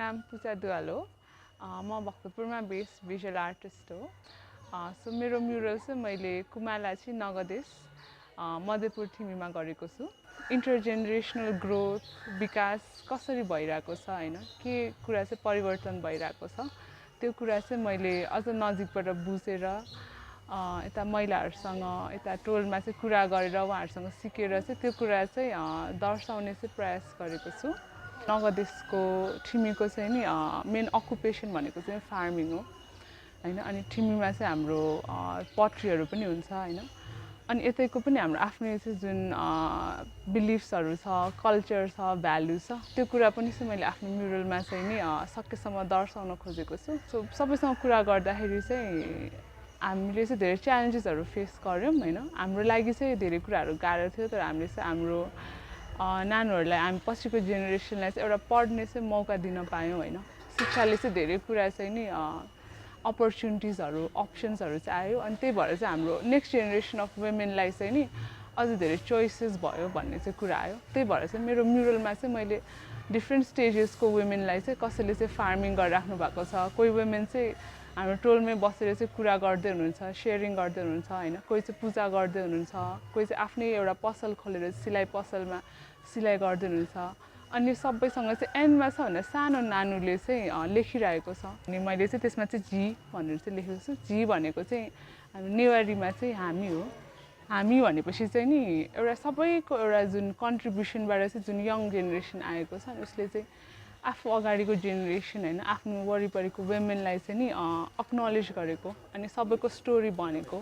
नाम पूजा दुवाल हो। म भक्तपुरमा बेस्ड भिजुअल आर्टिस्ट हो। सो मेरो म्युरल चाहिँ मैले कुमालाची नगदेश मधेपुर थिमीमा गरेको छु। इन्टरजेनेरेसनल ग्रोथ विकास कसरी भइरहेको छ हैन, के कुरा चाहिँ परिवर्तन भइरहेको छ त्यो कुरा चाहिँ मैले अझ नजिकबाट बुझेर यता महिलाहरूसँग यता टोलमा चाहिँ कुरा गरेर उहाँहरूसँग सिकेर चाहिँ त्यो कुरा चाहिँ दर्शाउने चाहिँ प्रयास गरेको छु। नगदेशको ठिमीको चाहिँ नि मेन अकुपेसन भनेको चाहिँ फार्मिङ हो हैन। अनि ठिमीमा चाहिँ हाम्रो पट्रीहरू पनि हुन्छ हैन। अनि यतैको पनि हाम्रो आफ्नै चाहिँ जुन बिलिफ्सहरू छ, कल्चर छ, भ्यालु छ, त्यो कुरा पनि चाहिँ मैले आफ्नो म्युरलमा चाहिँ नि सकेसम्म दर्शाउन खोजेको छु। सो सबैसँग कुरा गर्दाखेरि चाहिँ हामीले चाहिँ धेरै च्यालेन्जेसहरू फेस गऱ्यौँ हैन। हाम्रो लागि चाहिँ धेरै कुराहरू गाह्रो थियो, तर हामीले चाहिँ हाम्रो नानीहरूलाई हामी पछिको जेनेरेसनलाई चाहिँ एउटा पढ्ने चाहिँ मौका दिन पायौँ हैन। शिक्षाले चाहिँ धेरै कुरा चाहिँ नि अपर्च्युनिटिजहरू अप्सन्सहरू चाहिँ आयो। अनि त्यही भएर चाहिँ हाम्रो नेक्स्ट जेनेरेसन अफ वुमेनलाई चाहिँ नि अझ धेरै चोइसेस भयो भन्ने चाहिँ कुरा आयो। त्यही भएर चाहिँ मेरो म्युरलमा चाहिँ मैले डिफ्रेन्ट स्टेजेसको वुमेनलाई चाहिँ कसैले चाहिँ फार्मिङ गरिराख्नु भएको छ, कोही वुमेन चाहिँ हाम्रो टोलमै बसेर चाहिँ कुरा गर्दै हुनुहुन्छ, सेयरिङ गर्दै हुनुहुन्छ हैन। कोही चाहिँ पूजा गर्दै हुनुहुन्छ, कोही चाहिँ आफ्नै एउटा पसल खोलेर सिलाइ पसलमा सिलाइ गर्दै हुनुहुन्छ। अनि सबैसँग चाहिँ एन्डमा छ भने सानो नानुले चाहिँ लेखिरहेको छ। अनि मैले चाहिँ त्यसमा चाहिँ जी भनेर चाहिँ लेखेको छु। जी भनेको चाहिँ हामी नेवारीमा चाहिँ हामी हो। हामी भनेपछि चाहिँ नि एउटा सबैको एउटा जुन कन्ट्रिब्युसनबाट चाहिँ जुन यङ जेनेरेसन आएको छ उसले चाहिँ आफू अगाडिको जेनेरेसन हैन, आफ्नो वरिपरिको वुमेनलाई चाहिँ नि एक्नोलेज गरेको अनि सबैको स्टोरी भनेको